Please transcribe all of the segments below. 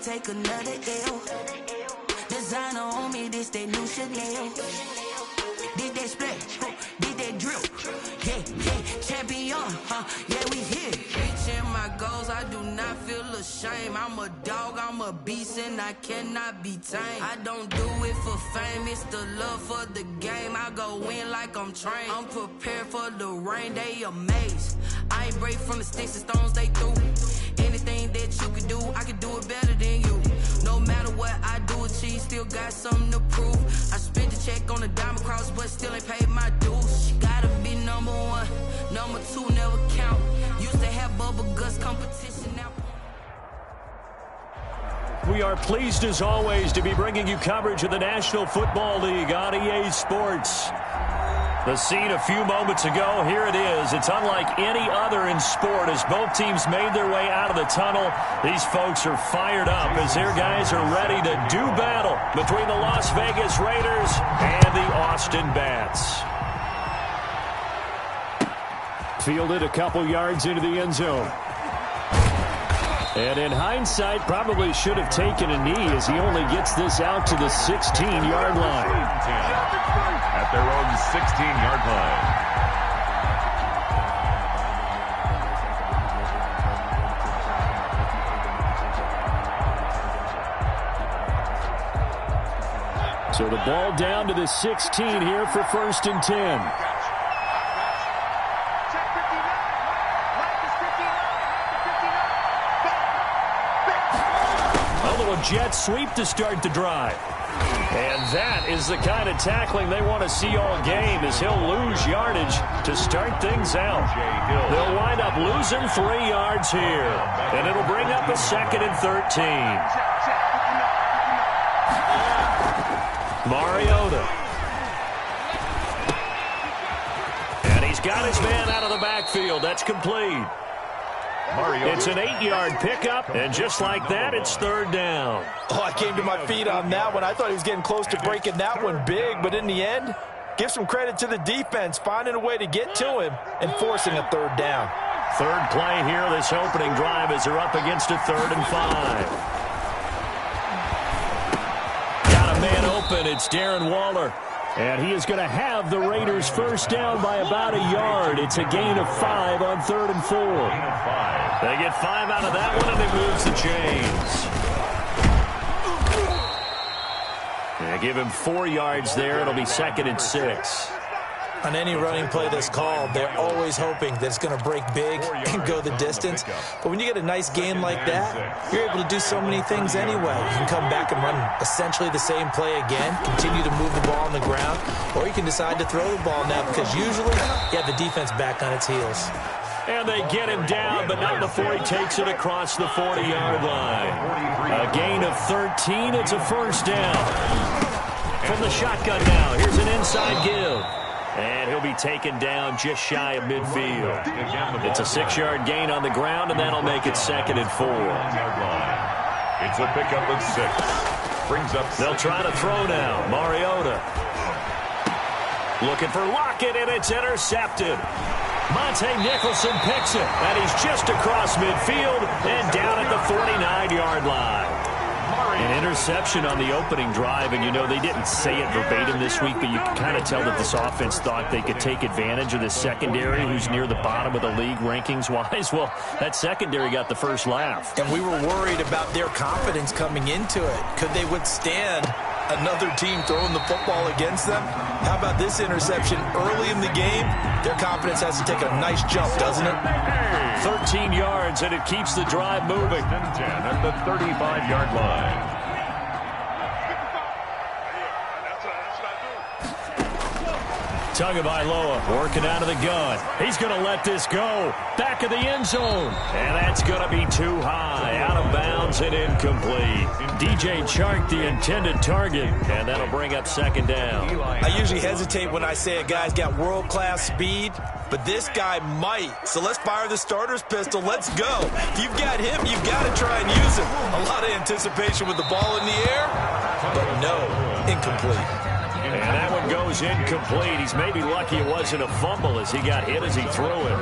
take another L. Designer on me, this they new Chanel. Did they split? Did they drill? Yeah, champion, yeah, we here. Reaching my goals, I do not feel ashamed. I'm a dog, I'm a beast, and I cannot be tamed. I don't do it for fame, it's the love for the game. I go in like I'm trained. I'm prepared for the rain, they amazed. I ain't break from the sticks and stones they threw. Anything that you can do, I can do it better than you. No matter what I do, achieve, still got something to prove. I spent the check on the diamond cross, but still ain't paid my dues. Gotta be number one, number two never count. Used to have bubble guts competition now. We are pleased as always to be bringing you coverage of the National Football League on EA Sports. The scene a few moments ago, here it is. It's unlike any other in sport as both teams made their way out of the tunnel. These folks are fired up as their guys are ready to do battle between the Las Vegas Raiders and the Austin Bats. Fielded a couple yards into the end zone. And in hindsight, probably should have taken a knee as he only gets this out to the 16-yard line. At their own 16-yard line. So the ball down to the 16 here for 1st and 10. Jet sweep to start the drive. And that is the kind of tackling they want to see all game as he'll lose yardage to start things out. They'll wind up losing 3 yards here. And it'll bring up a 2nd and 13. Mariota. And he's got his man out of the backfield. That's complete. It's an 8-yard pickup, and just like that, it's 3rd down. Oh, I came to my feet on that one. I thought he was getting close to breaking that one big, but in the end, give some credit to the defense, finding a way to get to him and forcing a 3rd down. 3rd play here, this opening drive, as they're up against a 3rd and 5. Got a man open, it's Darren Waller. And he is going to have the Raiders 1st down by about a yard. It's a gain of 5 on 3rd and 4. They get 5 out of that one, and it moves the chains. They give him 4 yards there. It'll be 2nd and 6. On any running play that's called, they're always hoping that it's going to break big and go the distance. But when you get a nice gain like that, you're able to do so many things anyway. You can come back and run essentially the same play again, continue to move the ball on the ground, or you can decide to throw the ball now because usually you have the defense back on its heels. And they get him down, but not before he takes it across the 40-yard line. A gain of 13. It's a 1st down. From the shotgun now, here's an inside give. And he'll be taken down just shy of midfield. It's a 6-yard gain on the ground, and that'll make it 2nd and 4. It's a pickup of 6. Brings up. They'll try to throw now. Mariota. Looking for Lockett, and it's intercepted. Monte Nicholson picks it, and he's just across midfield and down at the 49-yard line. An interception on the opening drive, and you know they didn't say it verbatim this week, but you can kind of tell that this offense thought they could take advantage of this secondary who's near the bottom of the league rankings-wise. Well, that secondary got the first laugh. And we were worried about their confidence coming into it. Could they withstand another team throwing the football against them? How about this interception early in the game? Their confidence has to take a nice jump, doesn't it? 13 yards, and it keeps the drive moving. 10 at the 35-yard line. Tagovailoa working out of the gun. He's going to let this go. Back of the end zone. And that's going to be too high. Out of bounds and incomplete. DJ Chark, the intended target. And that'll bring up 2nd down. I usually hesitate when I say a guy's got world-class speed, but this guy might. So let's fire the starter's pistol. Let's go. If you've got him, you've got to try and use him. A lot of anticipation with the ball in the air, but no, incomplete. And that one goes incomplete. He's maybe lucky it wasn't a fumble as he got hit as he threw it.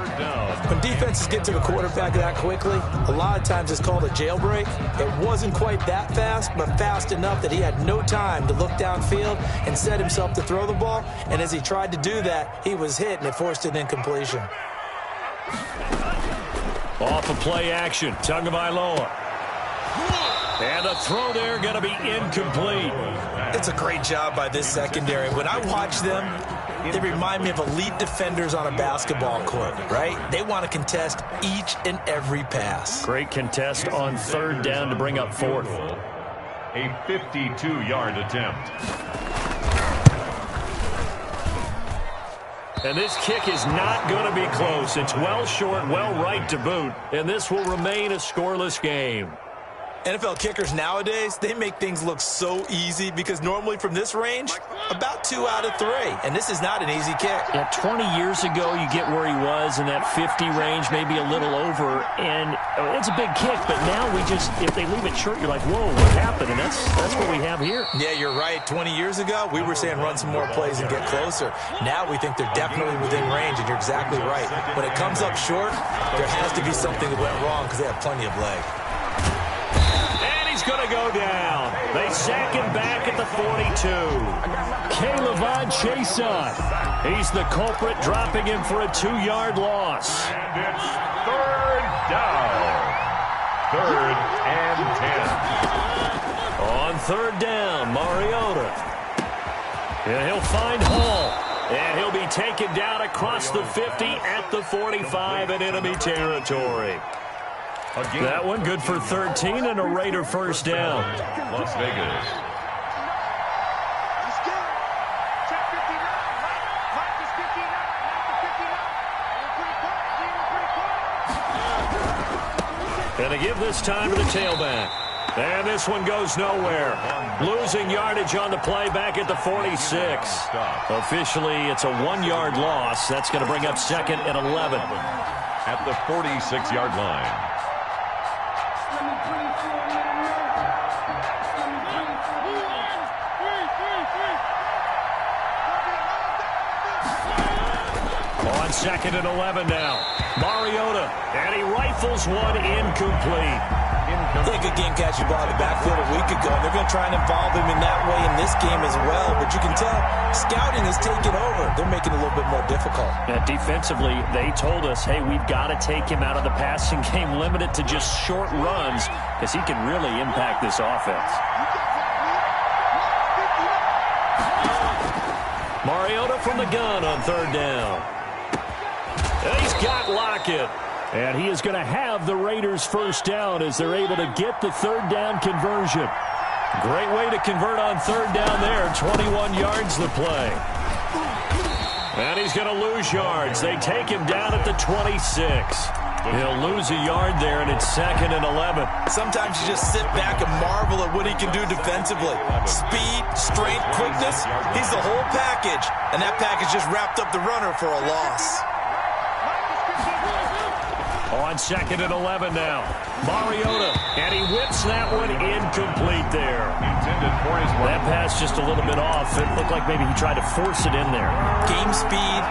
When defenses get to the quarterback that quickly, a lot of times it's called a jailbreak. It wasn't quite that fast, but fast enough that he had no time to look downfield and set himself to throw the ball. And as he tried to do that, he was hit, and it forced an incompletion. Off of play action, Tagovailoa. And the throw there going to be incomplete. It's a great job by this secondary. When I watch them, they remind me of elite defenders on a basketball court, right? They want to contest each and every pass. Great contest on third down to bring up fourth. A 52-yard attempt. And this kick is not going to be close. It's well short, well right to boot. And this will remain a scoreless game. NFL kickers nowadays, they make things look so easy because normally from this range, about 2 out of 3. And this is not an easy kick. Yeah, 20 years ago, you get where he was in that 50 range, maybe a little over. And it's a big kick, but now we just, if they leave it short, you're like, whoa, what happened? And that's what we have here. Yeah, you're right. 20 years ago, we were saying run some more plays and get closer. Now we think they're definitely within range, and you're exactly right. When it comes up short, there has to be something that went wrong because they have plenty of leg. Going to go down. They sack him back at the 42. Caleb Chason. He's the culprit, dropping him for a 2-yard loss. And it's third down. 3rd and 10. On third down, Mariota. And he'll find Hall. And he'll be taken down across the 50 at the 45 in enemy territory. That one good for 13 and a Raider first down. Las Vegas. And a give this time to the tailback. And this one goes nowhere. Losing yardage on the play back at the 46. Officially, it's a 1-yard loss. That's going to bring up 2nd and 11. At the 46-yard line. On 2nd and 11 now. Mariota, and he rifles one incomplete. They had a good game catching ball in the backfield a week ago, and they're going to try and involve him in that way in this game as well. But you can tell scouting has taken over. They're making it a little bit more difficult. And defensively, they told us, hey, we've got to take him out of the passing game, limit it to just short runs, because he can really impact this offense. Mariota from the gun on third down. And he's got Lockett. And he is going to have the Raiders first down as they're able to get the third down conversion. Great way to convert on third down there. 21 yards the play. And he's going to lose yards. They take him down at the 26. He'll lose a yard there, and it's 2nd and 11. Sometimes you just sit back and marvel at what he can do defensively. Speed, strength, quickness. He's the whole package. And that package just wrapped up the runner for a loss. On 2nd and 11 now. Mariota, and he whips that one incomplete there. That pass just a little bit off. It looked like maybe he tried to force it in there. Game speed,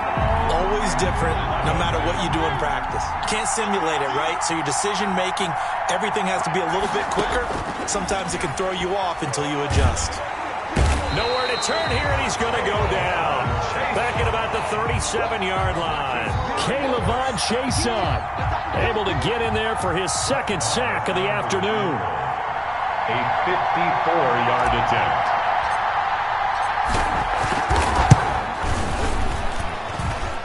always different, no matter what you do in practice. Can't simulate it, right? So your decision-making, everything has to be a little bit quicker. Sometimes it can throw you off until you adjust. Nowhere to turn here, and he's going to go down. Back at about the 37-yard line. Caleb Chason able to get in there for his 2nd sack of the afternoon. A 54-yard attempt.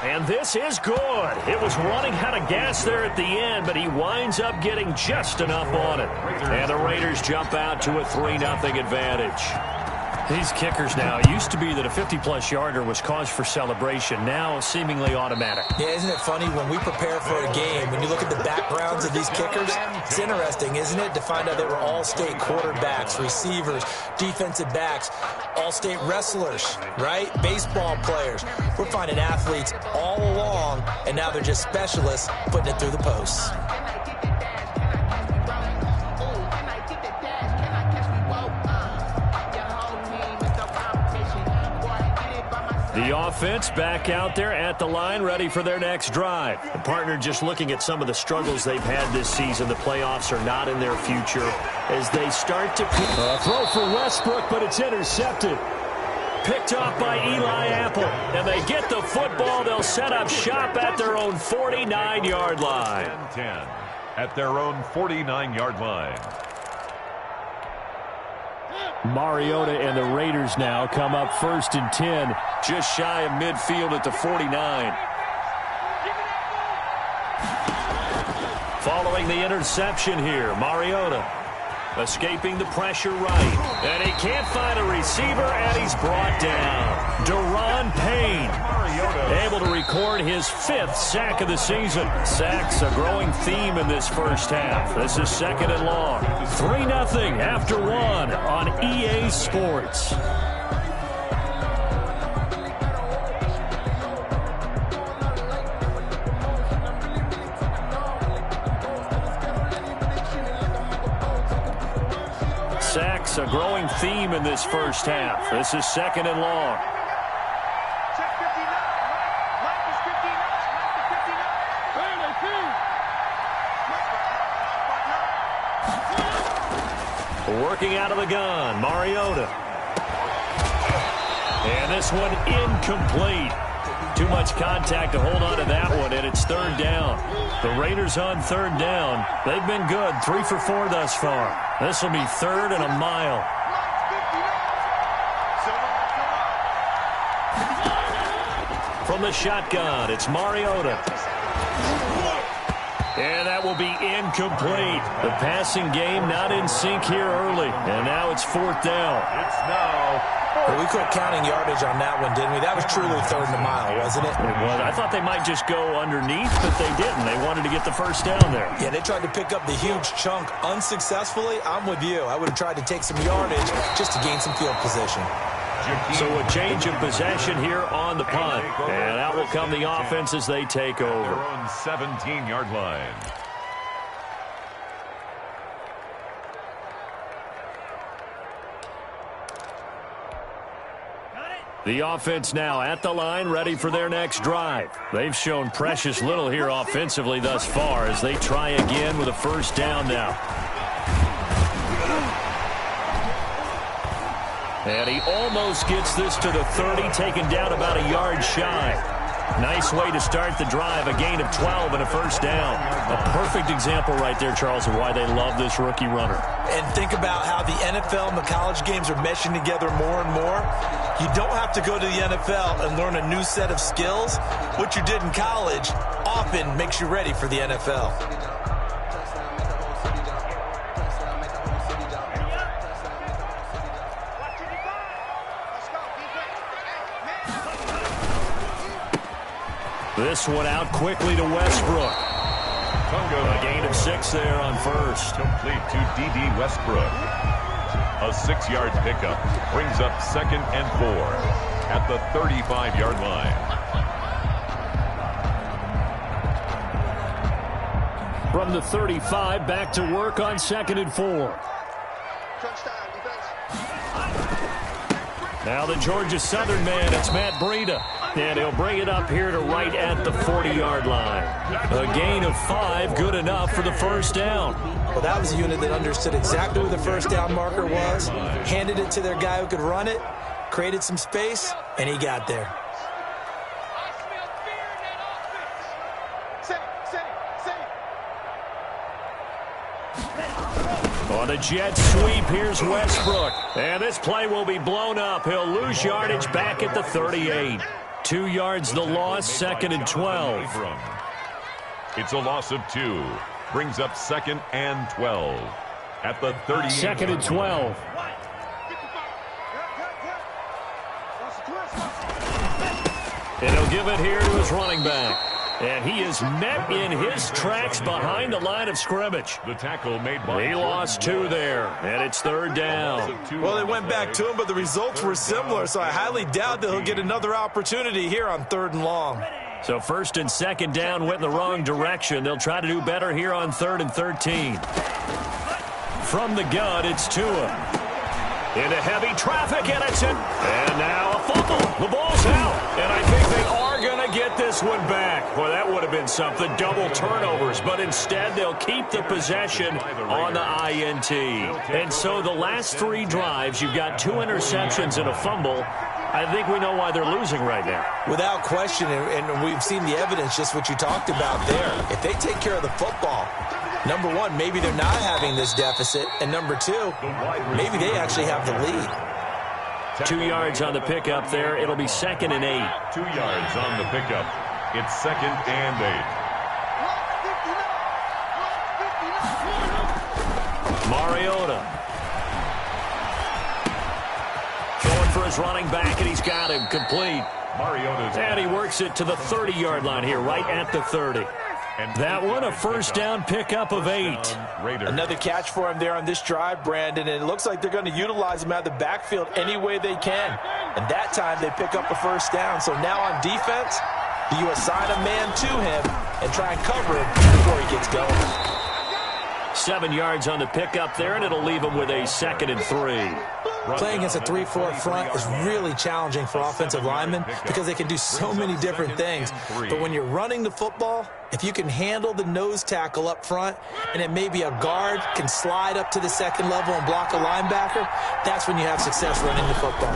And this is good. It was running out of gas there at the end, but he winds up getting just enough on it. And the Raiders jump out to a 3-0 advantage. These kickers now, it used to be that a 50-plus yarder was cause for celebration. Now, seemingly automatic. Yeah, isn't it funny when we prepare for a game, when you look at the backgrounds of these kickers, it's interesting, isn't it, to find out they were all-state quarterbacks, receivers, defensive backs, all-state wrestlers, right? Baseball players. We're finding athletes all along, and now they're just specialists putting it through the posts. The offense back out there at the line, ready for their next drive. The partner just looking at some of the struggles they've had this season. The playoffs are not in their future as they start to... throw for Westbrook, but it's intercepted. Picked off by Eli Apple. And they get the football. They'll set up shop at their own 49-yard line. 10 at their own 49-yard line. Mariota and the Raiders now come up 1st and 10, just shy of midfield at the 49. Following the interception here, Mariota escaping the pressure right. And he can't find a receiver, and he's brought down. Daron Payne able to record his 5th sack of the season. Sacks a growing theme in this first half. This is 2nd and long. 3-0 after 1 on EA Sports. Sacks a growing theme in this first half. This is 2nd and long. Working out of the gun, Mariota. And this one incomplete. Too much contact to hold on to that one, and it's 3rd down. The Raiders on 3rd down. They've been good, 3 for 4 thus far. This will be 3rd and a mile. From the shotgun, it's Mariota. And that will be incomplete. The passing game not in sync here early. And now it's 4th down. It's now. Well, we quit counting yardage on that one, didn't we? That was truly 3rd and a mile, wasn't it? It was. I thought they might just go underneath, but they didn't. They wanted to get the 1st down there. Yeah, they tried to pick up the huge chunk unsuccessfully. I'm with you. I would have tried to take some yardage just to gain some field position. So a change of possession here on the punt. And out will come the offense as they take over. Their own 17-yard line. The offense now at the line, ready for their next drive. They've shown precious little here offensively thus far as they try again with a 1st down now. And he almost gets this to the 30, taken down about a yard shy. Nice way to start the drive, a gain of 12 and a 1st down. A perfect example right there, Charles, of why they love this rookie runner. And think about how the NFL and the college games are meshing together more and more. You don't have to go to the NFL and learn a new set of skills. What you did in college often makes you ready for the NFL. This one out quickly to Westbrook. A gain of 6 there on 1st. Complete to D.D. Westbrook. A 6-yard pickup brings up 2nd and 4 at the 35-yard line. From the 35, back to work on 2nd and 4. Now the Georgia Southern man, it's Matt Breida. And he'll bring it up here to right at the 40-yard line. A gain of 5, good enough for the 1st down. Well, that was a unit that understood exactly where the 1st down marker was, handed it to their guy who could run it, created some space, and he got there. On a jet sweep, here's Westbrook. And this play will be blown up. He'll lose yardage back at the 38. 2 yards the loss, 2nd and 12. It's a loss of 2. Brings up 2nd and 12 at the 38. 2nd and 12. And he'll give it here to his running back. And he is met in his tracks behind the line of scrimmage. The tackle made by... He lost 2 there, and it's 3rd down. Well, they went back to him, but the results were similar, so I highly doubt that he'll get another opportunity here on 3rd and long. So 1st and 2nd down went in the wrong direction. They'll try to do better here on 3rd and 13. From the gun, it's Tua. Into heavy traffic, and it's in. And now a fumble. The ball's out. And I think they are going to get this one back. Boy, that would have been something. Double turnovers. But instead, they'll keep the possession on the INT. And so the last 3 drives, you've got 2 interceptions and a fumble. I think we know why they're losing right now. Without question, and we've seen the evidence, just what you talked about there. If they take care of the football, number one, maybe they're not having this deficit. And number 2, maybe they actually have the lead. 2 yards on the pickup there. It'll be 2nd and 8. 2 yards on the pickup. It's 2nd and 8. Mariota. Going for his running back, and he's got him complete. Mariota's and he works it to the 30-yard line here, right at the 30. That one, a first down pickup of 8. Another catch for him there on this drive, Brandon, and it looks like they're going to utilize him out of the backfield any way they can. And that time they pick up a first down. So now on defense, do you assign a man to him and try and cover him before he gets going? 7 yards on the pickup there, and it'll leave him with a 2nd and 3. Playing against a 3-4 front is really challenging for offensive linemen because they can do so many different things. But when you're running the football, if you can handle the nose tackle up front and then maybe a guard can slide up to the 2nd level and block a linebacker, that's when you have success running the football.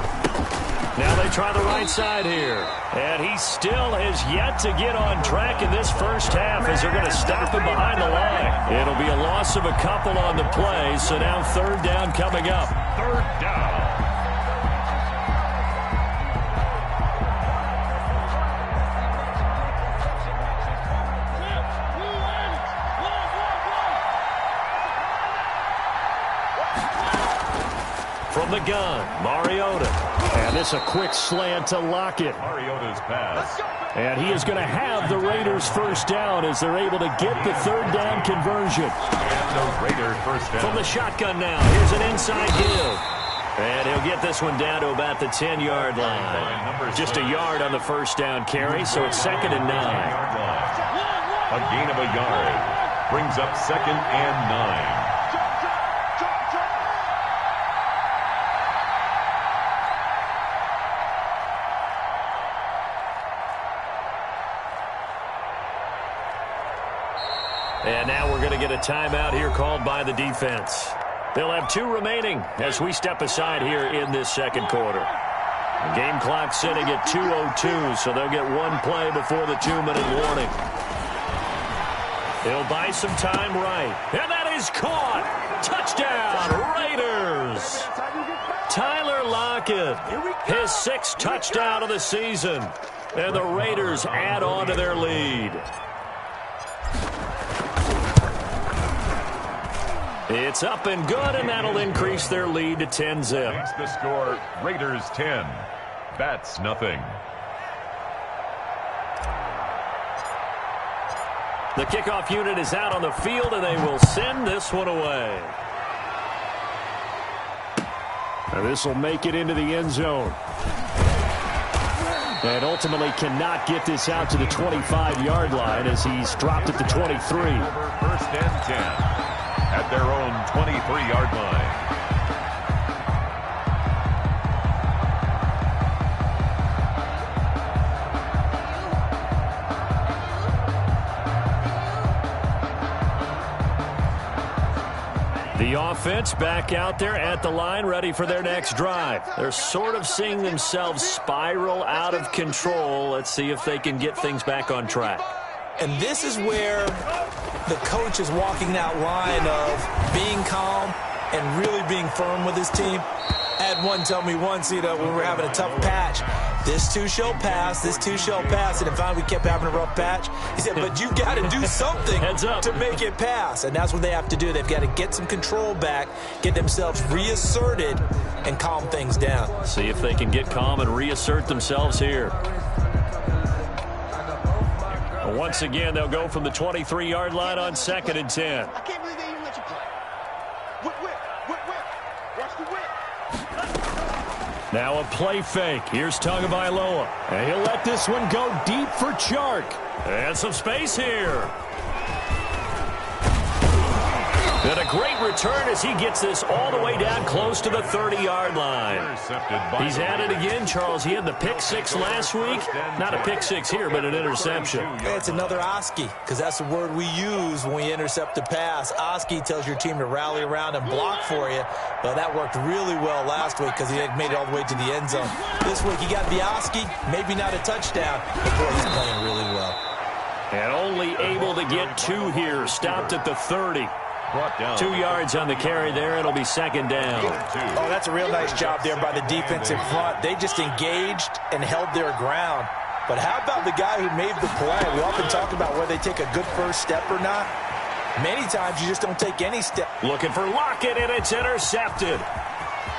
Now they try the right side here. And he still has yet to get on track in this first half as they're going to stop him behind the line. It'll be a loss of a couple on the play, so now 3rd down coming up. 3rd down. From the gun, Mariota. And it's a quick slant to Lockett. Mariota's pass. And he is going to have the Raiders first down as they're able to get the 3rd down conversion. And the Raiders first down. From the shotgun now, here's an inside give. And he'll get this one down to about the 10-yard line. Just a yard on the first down carry, so it's 2nd and 9. A gain of a yard brings up 2nd and 9. And now we're going to get a timeout here called by the defense. They'll have 2 remaining as we step aside here in this 2nd quarter. The game clock sitting at 2:02, so they'll get 1 play before the 2-minute warning. They'll buy some time right. And that is caught. Touchdown, Raiders. Tyler Lockett, his 6th touchdown of the season. And the Raiders add on to their lead. It's up and good, and that'll increase their lead to 10-zip. Makes the score Raiders 10, Bats nothing. The kickoff unit is out on the field, and they will send this one away. Now this will make it into the end zone. And ultimately cannot get this out to the 25-yard line as he's dropped at the 23. First and 10. At their own 23-yard line. The offense back out there at the line, ready for their next drive. They're sort of seeing themselves spiral out of control. Let's see if they can get things back on track. And this is where the coach is walking that line of being calm and really being firm with his team. I had one tell me once, when we were having a tough patch, this too shall pass, this too shall pass. And finally we kept having a rough patch. He said, but you got to do something to make it pass. And that's what they have to do. They've got to get some control back, get themselves reasserted, and calm things down. See if they can get calm and reassert themselves here. Once again, they'll go from the 23-yard line on 2nd and 10. I can't believe they even let you play. Whip. Watch the whip. Now a play fake. Here's Tagovailoa. And he'll let this one go deep for Chark. And some space here. And a great return as he gets this all the way down close to the 30-yard line. He's at it again, Charles. He had the pick six last week. Not a pick six here, but an interception. It's another Oski, because that's the word we use when we intercept a pass. Oski tells your team to rally around and block for you. But that worked really well last week because he made it all the way to the end zone. This week he got the Oski, maybe not a touchdown, but boy, he's playing really well. And only able to get 2 here. Stopped at the 30. 2 yards on the carry there. It'll be second down. Oh, that's a real nice job there by the defense in front. They just engaged and held their ground. But how about the guy who made the play? We often talk about whether they take a good first step or not. Many times you just don't take any step. Looking for Lockett, and it's intercepted.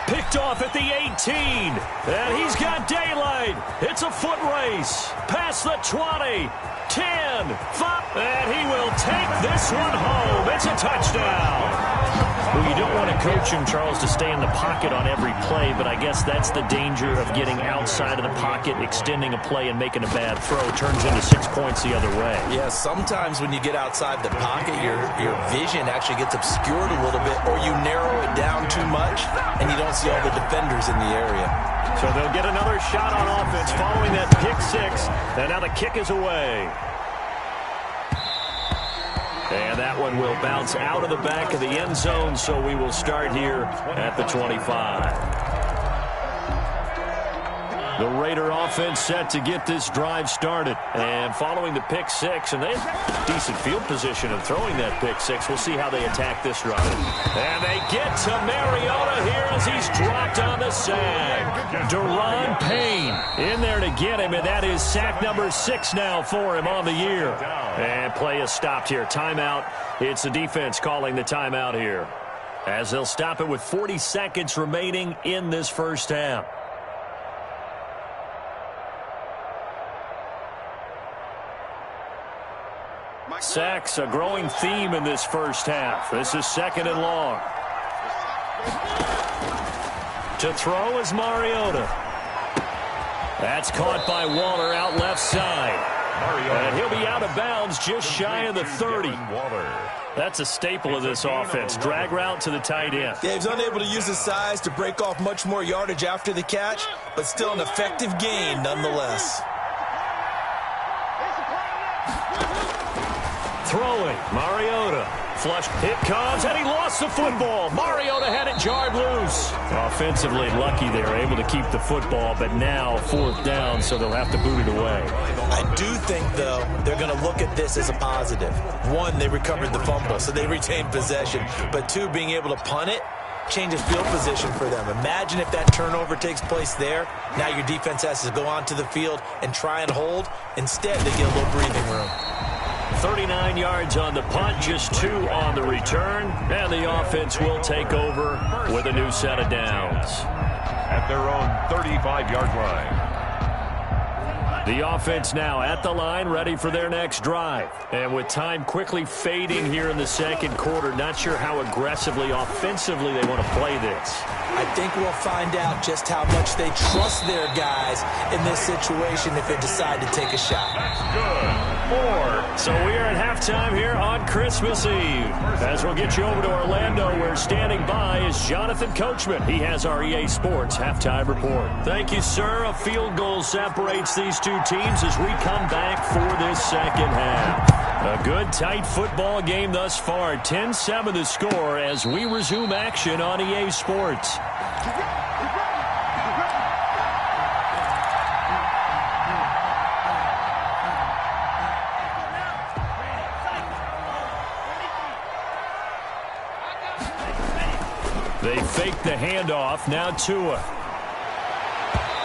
Picked off at the 18. And he's got daylight. It's a foot race. Past the 20. 10, 5, and he will take this one home. It's a touchdown. Well, you don't want to coach him, Charles, to stay in the pocket on every play, but I guess that's the danger of getting outside of the pocket, extending a play, and making a bad throw. Turns into 6 points the other way. Yeah, sometimes when you get outside the pocket, your vision actually gets obscured a little bit, or you narrow it down too much, and you don't see all the defenders in the area. So they'll get another shot on offense following that pick six, and now the kick is away. And that one will bounce out of the back of the end zone, so we will start here at the 25. The Raider offense set to get this drive started. And following the pick six, and they have decent field position of throwing that pick six. We'll see how they attack this drive. And they get to Mariota here as he's dropped on the sack. Deron Payne in there to get him, and that is sack number 6 now for him on the year. And play is stopped here. Timeout. It's the defense calling the timeout here, as they'll stop it with 40 seconds remaining in this first half. Sacks, a growing theme in this first half. This is 2nd and long. To throw is Mariota. That's caught by Waller out left side. And he'll be out of bounds just shy of the 30. That's a staple of this offense. Drag route to the tight end. Yeah, he's unable to use his size to break off much more yardage after the catch, but still an effective gain nonetheless. Throwing, Mariota. Flush, it comes, and he lost the football. Mariota had it jarred loose. Offensively lucky they were able to keep the football, but now 4th down, so they'll have to boot it away. I do think, though, they're going to look at this as a positive. 1, they recovered the fumble, so they retained possession. But 2, being able to punt it changes field position for them. Imagine if that turnover takes place there. Now your defense has to go onto the field and try and hold. Instead, they get a little breathing room. 39 yards on the punt, just 2 on the return, and the offense will take over with a new set of downs. At their own 35-yard line. The offense now at the line, ready for their next drive. And with time quickly fading here in the second quarter, not sure how aggressively, offensively they want to play this. I think we'll find out just how much they trust their guys in this situation if they decide to take a shot. Good. 4. So we are at halftime here on Christmas Eve. As we'll get you over to Orlando, where standing by is Jonathan Coachman. He has our EA Sports halftime report. Thank you, sir. A field goal separates these two teams as we come back for this second half. A good, tight football game thus far. 10-7 the score as we resume action on EA Sports. They fake the handoff. Now Tua.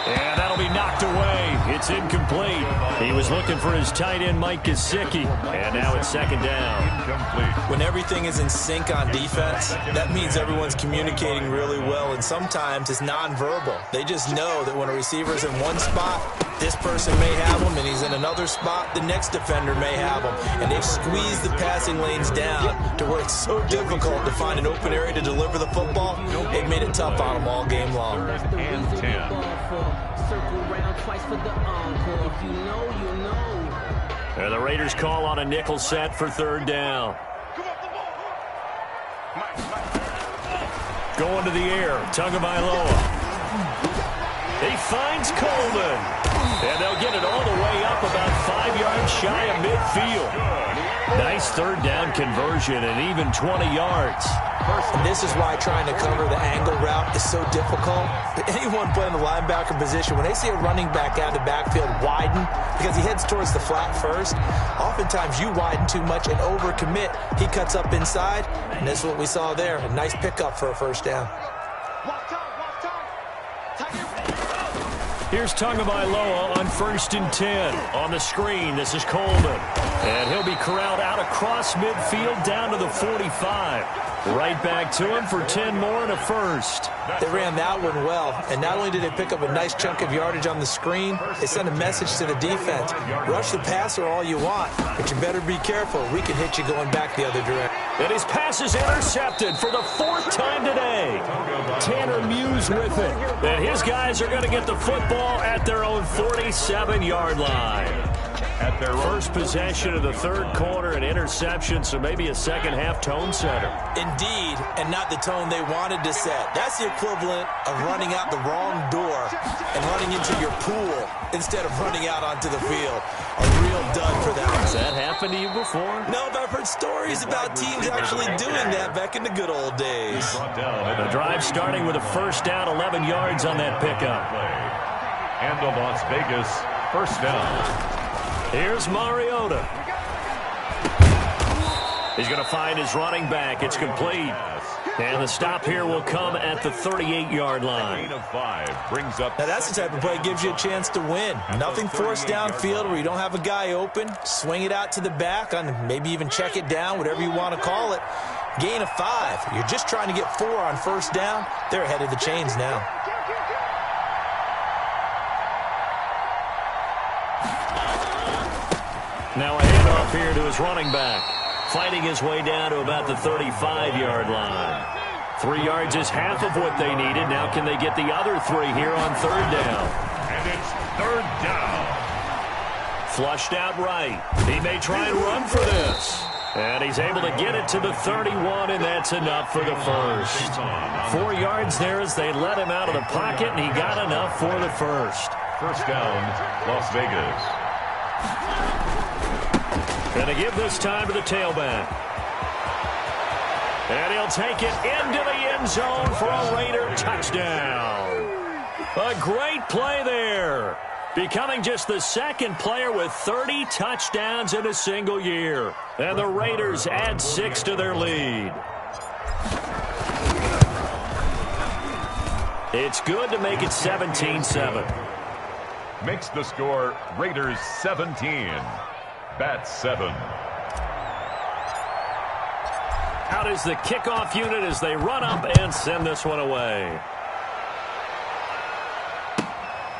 And that'll be knocked away. It's incomplete. He was looking for his tight end, Mike Gesicki. And now it's 2nd down. When everything is in sync on defense, that means everyone's communicating really well, and sometimes it's nonverbal. They just know that when a receiver's in one spot, this person may have him, and he's in another spot, the next defender may have him. And they've squeezed the passing lanes down to where it's so difficult to find an open area to deliver the football. They've made it tough on them all game long. And 10. And the Raiders call on a nickel set for 3rd down. Going to the air, Tagovailoa. He finds Coleman. And they'll get it all the way up about 5 yards shy of midfield. Nice third down conversion and even 20 yards. And this is why trying to cover the angle route is so difficult. Anyone playing the linebacker position, when they see a running back out of the backfield widen because he heads towards the flat first, oftentimes you widen too much and overcommit. He cuts up inside, and this is what we saw there. A nice pickup for a first down. Here's Tagovailoa on 1st and 10. On the screen, this is Coleman. And he'll be corralled out across midfield down to the 45. Right back to him for 10 more and a first. They ran that one well, and not only did they pick up a nice chunk of yardage on the screen, they sent a message to the defense. Rush the passer all you want, but you better be careful. We can hit you going back the other direction. And his pass is intercepted for the 4th time today. Tanner Muse with it. And his guys are going to get the football at their own 47-yard line. At their first possession of the 3rd quarter, an interception, so maybe a second-half tone setter. Indeed, and not the tone they wanted to set. That's the equivalent of running out the wrong door and running into your pool instead of running out onto the field. A real dud for that. Has that happened to you before? No, but I've heard stories about teams actually doing that back in the good old days. The drive starting with a first down, 11 yards on that pickup. And the Las Vegas first down. Here's Mariota. He's going to find his running back. It's complete. And the stop here will come at the 38-yard line. Now that's the type of play that gives you a chance to win. Nothing forced downfield where you don't have a guy open. Swing it out to the back, on maybe even check it down, whatever you want to call it. Gain of 5. You're just trying to get 4 on first down. They're ahead of the chains now. Now a handoff here to his running back. Fighting his way down to about the 35-yard line. 3 yards is half of what they needed. Now can they get the other 3 here on 3rd down? And it's 3rd down. Flushed out right. He may try and run for this. And he's able to get it to the 31, and that's enough for the first. 4 yards there as they let him out of the pocket, and he got enough for the first. First down, Las Vegas. Going to give this time to the tailback. And he'll take it into the end zone for a Raider touchdown. A great play there. Becoming just the 2nd player with 30 touchdowns in a single year. And the Raiders add 6 to their lead. It's good to make it 17-7. Makes the score Raiders 17. Bat 7. Out is the kickoff unit as they run up and send this one away.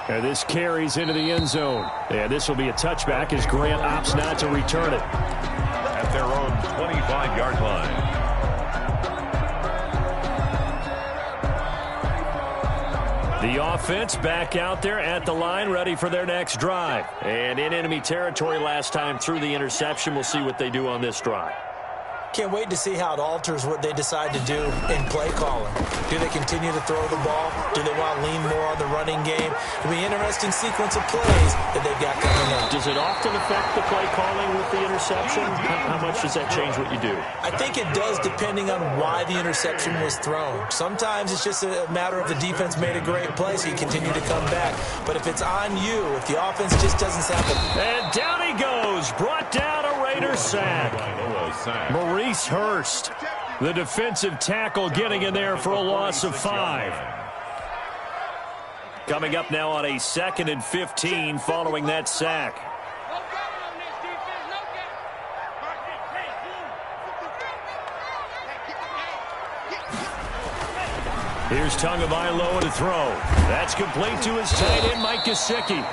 And this carries into the end zone. And this will be a touchback as Grant opts not to return it. At their own 25-yard line. The offense back out there at the line, ready for their next drive. And in enemy territory last time through the interception. We'll see what they do on this drive. Can't wait to see how it alters what they decide to do in play calling. Do they continue to throw the ball? Do they want to lean more on the running game? It'll be an interesting sequence of plays that they've got coming up. Does it often affect the play calling with the interception? How much does that change what you do? I think it does, depending on why the interception was thrown. Sometimes it's just a matter of the defense made a great play, so you continue to come back. But if it's on you, if the offense just doesn't have it. And down he goes. Brought down a Raider sack. Maurice Hurst, the defensive tackle, getting in there for a loss of 5. Coming up now on a 2nd and 15 following that sack. Here's Tagovailoa to throw. That's complete to his tight end, Mike Gesicki.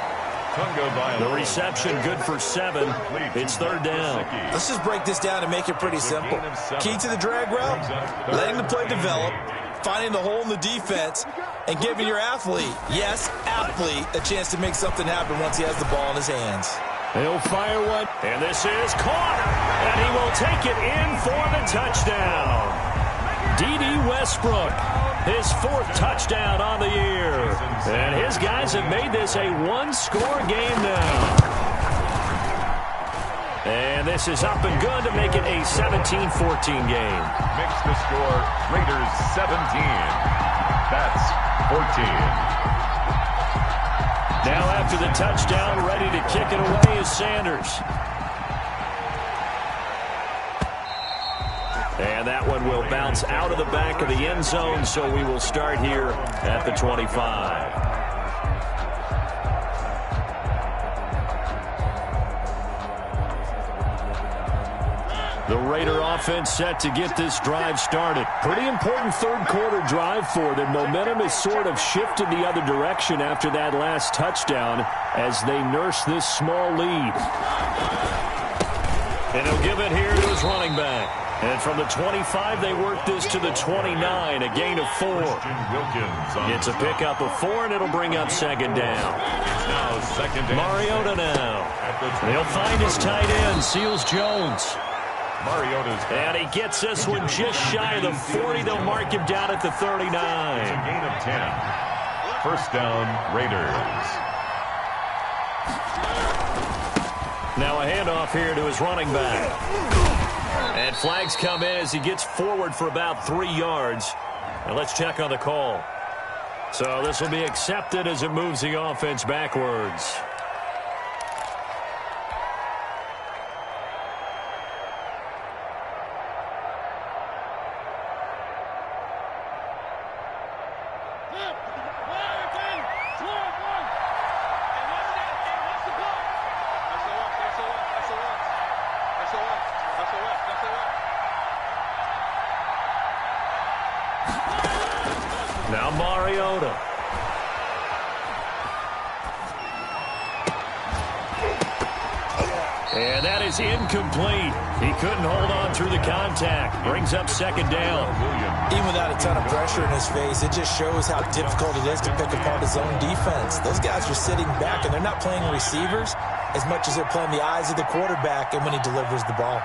The reception good for 7. It's 3rd down. Let's just break this down and make it pretty simple. Key to the drag route, letting the play develop, finding the hole in the defense, and giving your athlete, yes, athlete, a chance to make something happen once he has the ball in his hands. He'll fire one, and this is caught, and he will take it in for the touchdown. Westbrook, his 4th touchdown on the year. And his guys have made this a one-score game now. And this is up and good to make it a 17-14 game. Makes the score Raiders 17. That's 14. Now after the touchdown, ready to kick it away is Sanders. And that one will bounce out of the back of the end zone, so we will start here at the 25. The Raider offense set to get this drive started. Pretty important third-quarter drive for them. Momentum has sort of shifted the other direction after that last touchdown as they nurse this small lead. And he'll give it here to his running back. And from the 25, they work this to the 29, a gain of 4. It's a pickup of 4, and it'll bring up second down. Mariota now. They'll find his tight end, Seals Jones. And he gets this one just shy of the 40. They'll mark him down at the 39. It's a gain of 10. First down, Raiders. Now a handoff here to his running back. And flags come in as he gets forward for about 3 yards. And let's check on the call. So this will be accepted as it moves the offense backwards. Now Mariota. And that is incomplete. He couldn't hold on through the contact. Brings up second down. Even without a ton of pressure in his face, it just shows how difficult it is to pick apart his own defense. Those guys are sitting back, and they're not playing receivers as much as they're playing the eyes of the quarterback and when he delivers the ball.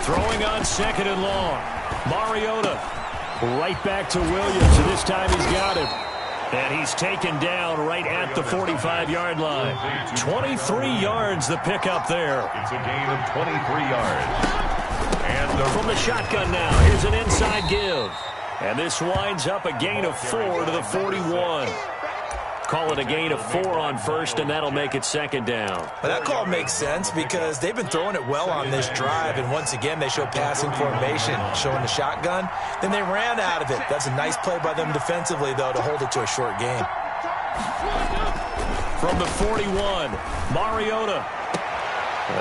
Throwing on second and long. Mariota right back to Williams, and this time he's got him. And he's taken down right at the 45-yard line. 23 yards the pickup there. It's a gain of 23 yards. And from the shotgun now, here's an inside give. And this winds up a gain of 4 to the 41. Call it a gain of 4 on first, and that'll make it second down. Well, that call makes sense because they've been throwing it well on this drive, and once again they show passing formation, showing the shotgun. Then they ran out of it. That's a nice play by them defensively, though, to hold it to a short game. From the 41, Mariota.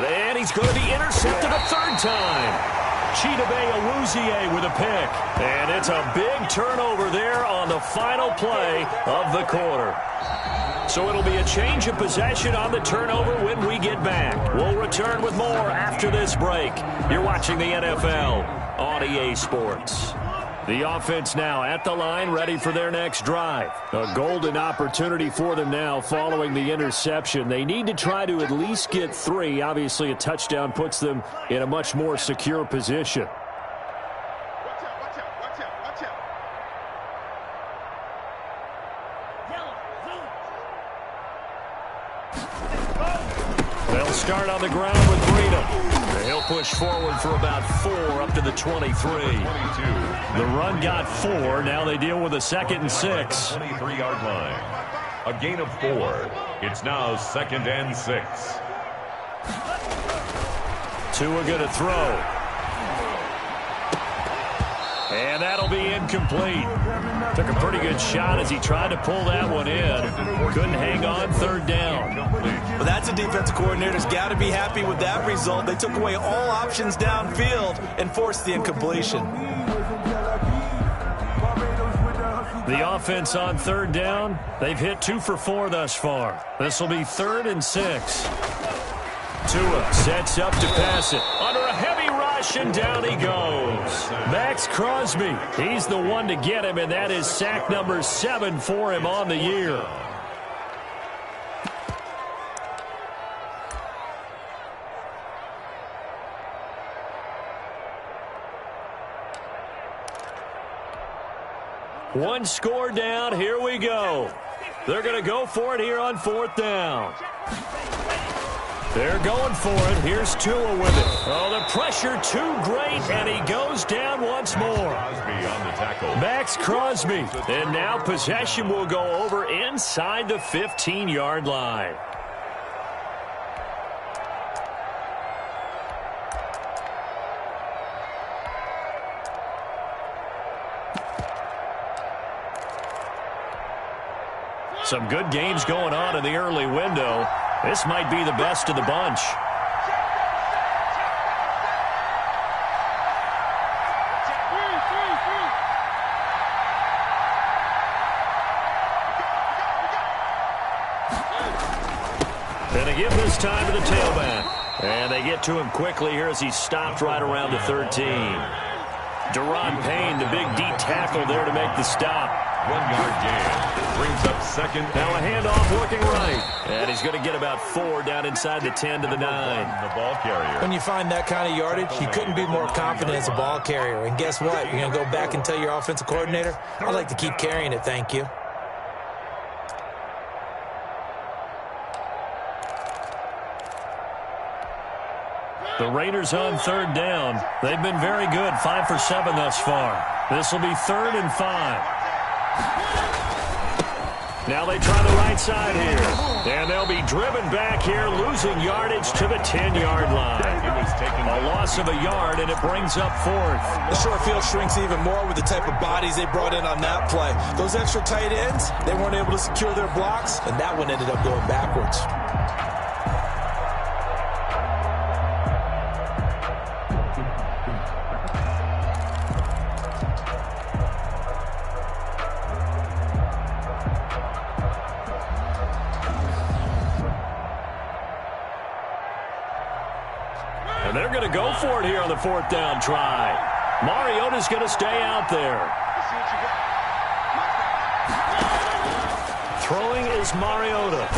And he's going to be intercepted a third time. Chidobe Awuzie with a pick. And it's a big turnover there on the final play of the quarter. So it'll be a change of possession on the turnover when we get back. We'll return with more after this break. You're watching the NFL on EA Sports. The offense now at the line, ready for their next drive. A golden opportunity for them now following the interception. They need to try to at least get 3. Obviously, a touchdown puts them in a much more secure position. They'll start on the ground with Breedham. He'll push forward for about 4 up to the 23. The run got 4. Now they deal with a 2nd and 6. 23-yard line. A gain of 4. It's now 2nd and 6. Tua going to throw. And that'll be incomplete. Took a pretty good shot as he tried to pull that one in. Couldn't hang on, 3rd down. Well, that's a defensive coordinator's got to be happy with that result. They took away all options downfield and forced the incompletion. The offense on 3rd down, they've hit 2 for 4 thus far. This will be 3rd and 6. Tua sets up to pass it. Under a heavy rush, and down he goes. Max Crosby, he's the one to get him, and that is sack number 7 for him on the year. One score down. Here we go. They're going to go for it here on 4th down. They're going for it. Here's Tua with it. Oh, the pressure too great, and he goes down once more. Max Crosby. And now possession will go over inside the 15-yard line. Some good games going on in the early window. This might be the best of the bunch. And they give this time to the tailback. And they get to him quickly here as he's stopped right around the 13. Deron Payne, the big D tackle there to make the stop. 1-yard gain. Brings up second. Now a handoff looking right. And he's going to get about 4 down inside the 10 to the 9. The ball carrier. When you find that kind of yardage, you couldn't be more confident as a ball carrier. And guess what? You're going to go back and tell your offensive coordinator, I'd like to keep carrying it, thank you. The Raiders on 3rd down. They've been very good, 5 for 7 thus far. This will be 3rd and 5. Now they try the right side here. And they'll be driven back here, losing yardage to the 10-yard line. A loss of a yard, and it brings up 4th. The short field shrinks even more with the type of bodies they brought in on that play. Those extra tight ends, they weren't able to secure their blocks, and that one ended up going backwards. And they're going to go for it here on the 4th down try. Mariota's going to stay out there. Throwing is Mariota.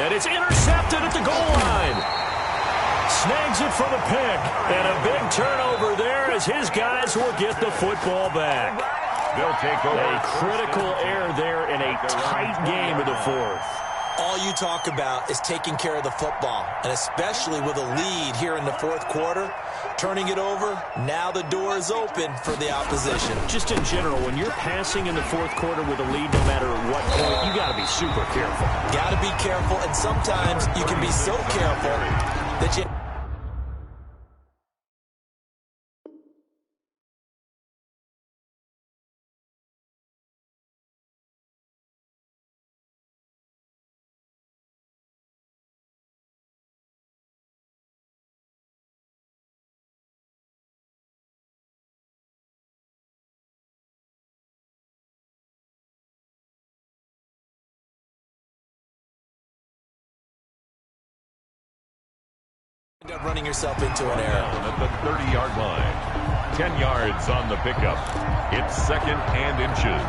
And it's intercepted at the goal line. Snags it for the pick. And a big turnover there as his guys will get the football back. They'll take over. A critical error there in a tight game of the 4th. All you talk about is taking care of the football, and especially with a lead here in the 4th quarter, turning it over, now the door is open for the opposition. Just in general, when you're passing in the 4th quarter with a lead, no matter what point, you got to be super careful. Got to be careful, and sometimes you can be so careful that you... end up running yourself into an error. At the 30-yard line. 10 yards on the pickup. It's 2nd and inches.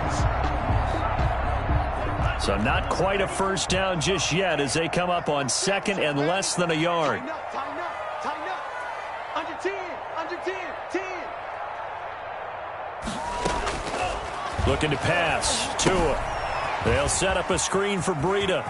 So not quite a first down just yet as they come up on 2nd and less than a yard. Tighten up, tighten up. Under 10, under 10, 10. Looking to pass. Tua. They'll set up a screen for Breida.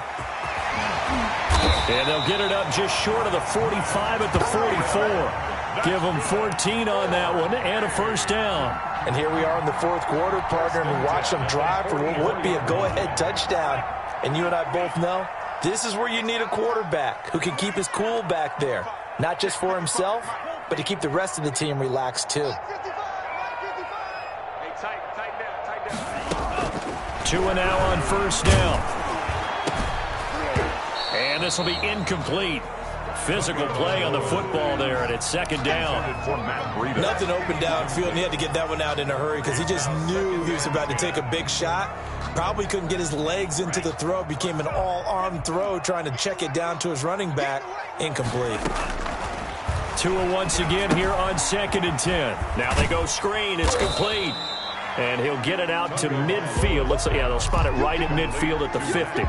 And they'll get it up just short of the 45 at the 44. Give them 14 on that one and a first down. And here we are in the 4th quarter, partner, and watch them drive for what would be a go-ahead touchdown. And you and I both know this is where you need a quarterback who can keep his cool back there. Not just for himself, but to keep the rest of the team relaxed too. Hey, tighten down. Tua now on first down. And this will be incomplete. Physical play on the football there, and it's 2nd down. Nothing open downfield, and he had to get that one out in a hurry because he just knew he was about to take a big shot. Probably couldn't get his legs into the throw. Became an all-arm throw trying to check it down to his running back. Incomplete. Tua once again here on 2nd and 10. Now they go screen. It's complete. And he'll get it out to midfield. Looks like, yeah, they'll spot it right at midfield at the 50.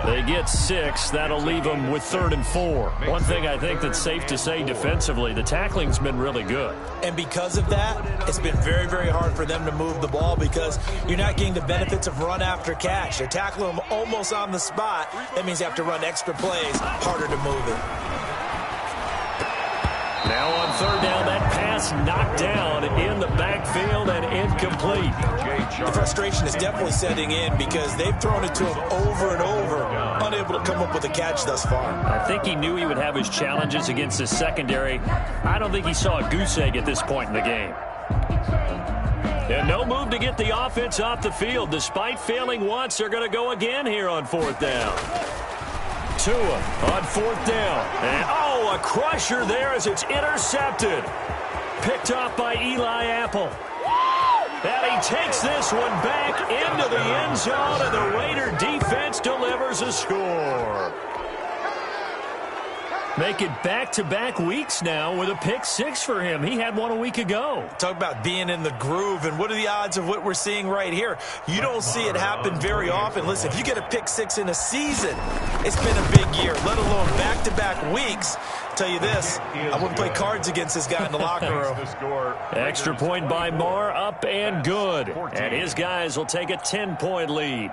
They get 6. That'll leave them with 3rd and 4. One thing I think that's safe to say defensively, the tackling's been really good. And because of that, it's been very, very hard for them to move the ball because you're not getting the benefits of run after catch. They're tackling them almost on the spot. That means you have to run extra plays, harder to move it. Now on 3rd down, that pass knocked down in the backfield and incomplete. The frustration is definitely setting in because they've thrown it to him over and over, unable to come up with a catch thus far. I think he knew he would have his challenges against his secondary. I don't think he saw a goose egg at this point in the game. And no move to get the offense off the field. Despite failing once, they're going to go again here on 4th down. Tua on 4th down. And, a crusher there as it's intercepted. Picked off by Eli Apple. And he takes this one back into the end zone, and the Raider defense delivers a score. Make it back-to-back weeks now with a pick 6 for him. He had one a week ago. Talk about being in the groove, and what are the odds of what we're seeing right here? You don't see it happen very often. Listen, if you get a pick 6 in a season, it's been a big year, let alone back-to-back weeks. I'll tell you this, I wouldn't play cards against this guy in the locker room. Extra point by Marr, up and good. And his guys will take a 10-point lead.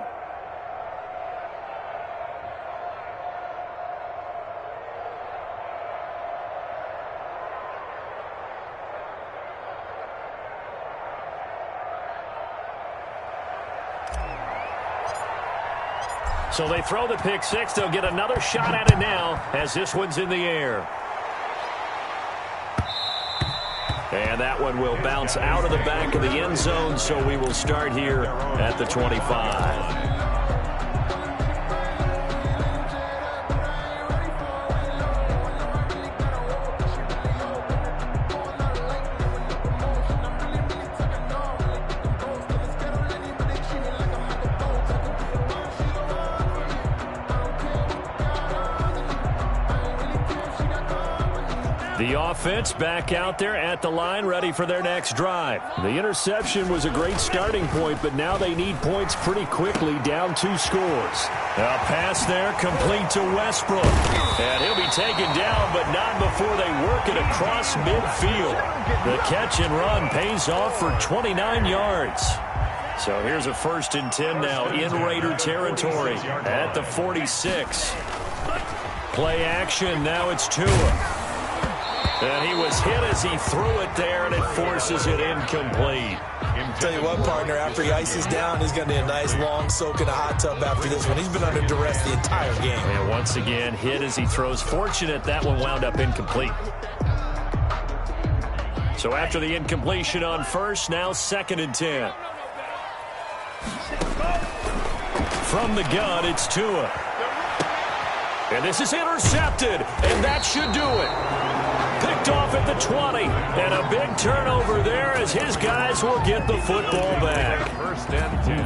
So they throw the pick 6. They'll get another shot at it now as this one's in the air. And that one will bounce out of the back of the end zone, so we will start here at the 25. The offense back out there at the line, ready for their next drive. The interception was a great starting point, but now they need points pretty quickly, down 2 scores. A pass there, complete to Westbrook. And he'll be taken down, but not before they work it across midfield. The catch and run pays off for 29 yards. So here's a 1st and 10 now in Raider territory at the 46. Play action, now it's Tua. And he was hit as he threw it there, and it forces it incomplete. Tell you what, partner, after he ices down, he's going to need a nice long soak in a hot tub after this one. He's been under duress the entire game. And once again, hit as he throws. Fortunate that one wound up incomplete. So after the incompletion on 1st, now 2nd and 10. From the gun, it's Tua. And this is intercepted, and that should do it. Picked off at the 20, and a big turnover there as his guys will get the football back.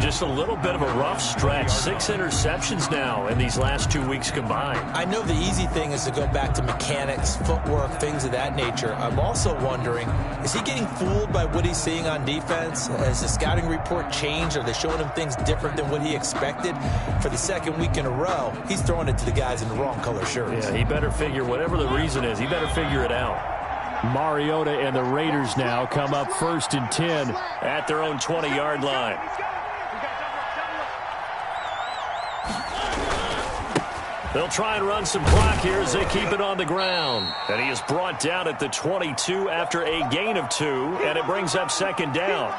Just a little bit of a rough stretch. 6 interceptions now in these last 2 weeks combined. I know the easy thing is to go back to mechanics, footwork, things of that nature. I'm also wondering, is he getting fooled by what he's seeing on defense? Has the scouting report changed? Are they showing him things different than what he expected? For the 2nd week in a row, he's throwing it to the guys in the wrong color shirts. Yeah, he better figure, whatever the reason is, he better figure it out. Mariota and the Raiders now come up 1st and 10 at their own 20-yard line. They'll try and run some clock here as they keep it on the ground. And he is brought down at the 22 after a gain of 2, and it brings up 2nd down.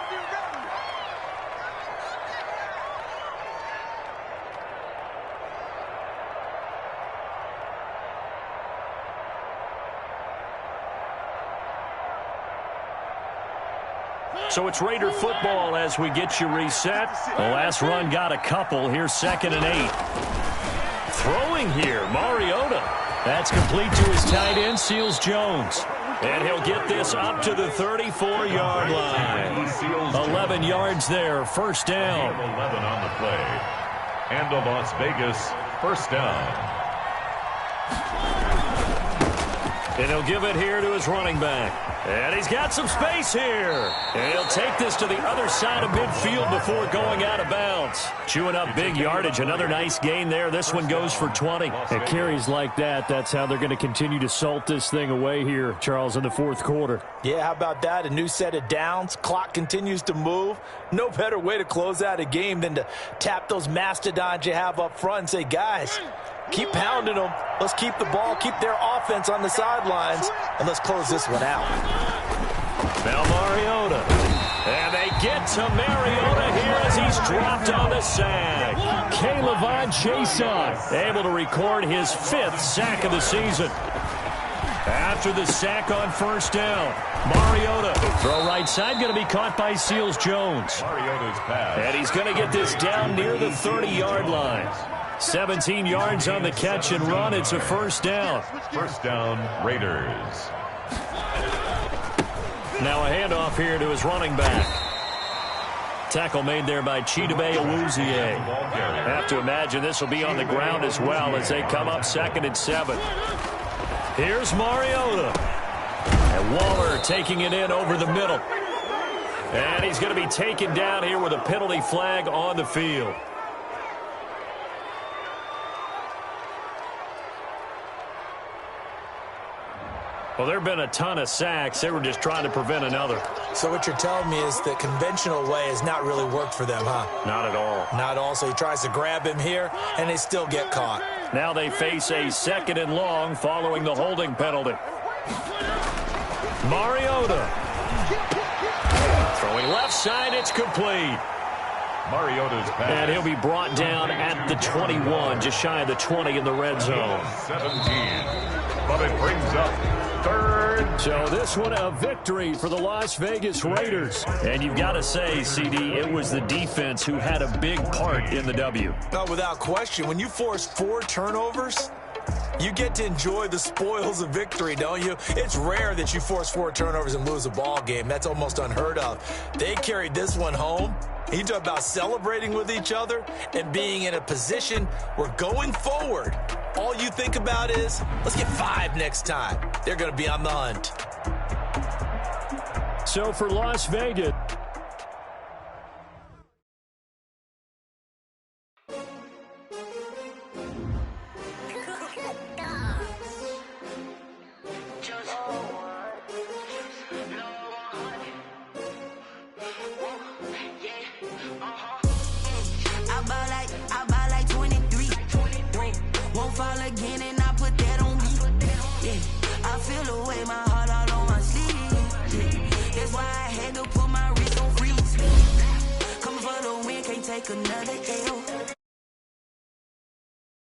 So it's Raider football as we get you reset. The last run got a couple. Here's 2nd and 8. Throwing here, Mariota. That's complete to his tight end, Seals Jones. And he'll get this up to the 34-yard line. 11 yards there, 1st down. 11 on the play. And a Las Vegas 1st down. And he'll give it here to his running back. And he's got some space here. And he'll take this to the other side of midfield before going out of bounds. Chewing up big yardage. Another nice gain there. This one goes for 20. And carries like that, that's how they're going to continue to salt this thing away here, Charles, in the fourth quarter. Yeah, how about that? A new set of downs. Clock continues to move. No better way to close out a game than to tap those mastodons you have up front and say, guys, keep pounding them. Let's keep the ball, keep their offense on the sidelines, and let's close this one out. Now Mariota. And they get to Mariota here as he's dropped on the sack. Caleb Jason able to record his 5th sack of the season. After the sack on first down, Mariota. Throw right side, going to be caught by Seals-Jones. Mariota's pass. And he's going to get this down near the 30-yard line. 17 yards on the catch and run. It's a first down. First down, Raiders. Now a handoff here to his running back. Tackle made there by Chidobe Awuzie. Have to imagine this will be on the ground as well as they come up 2nd and 7. Here's Mariota. And Waller taking it in over the middle. And he's going to be taken down here with a penalty flag on the field. Well, there have been a ton of sacks. They were just trying to prevent another. So what you're telling me is the conventional way has not really worked for them, huh? Not at all. Not at all. So he tries to grab him here, and they still get caught. Now they face a 2nd and long following the holding penalty. Mariota. Throwing left side, it's complete. Mariota's pass. And he'll be brought down at the 21, just shy of the 20 in the red zone. 17. But it brings up 3rd. So this one a victory for the Las Vegas Raiders. And you've got to say, CD, it was the defense who had a big part in the W. No, without question. When you force 4 turnovers, you get to enjoy the spoils of victory, don't you? It's rare that you force 4 turnovers and lose a ball game. That's almost unheard of. They carried this one home. You talk about celebrating with each other and being in a position where going forward, all you think about is, let's get 5 next time. They're going to be on the hunt. So for Las Vegas, I buy like 23. Won't fall again and I put that on me. Yeah, I feel the way, my heart all on my sleeve. Yeah, that's why I had to put my wrist on freeze. Coming for the win, can't take another L.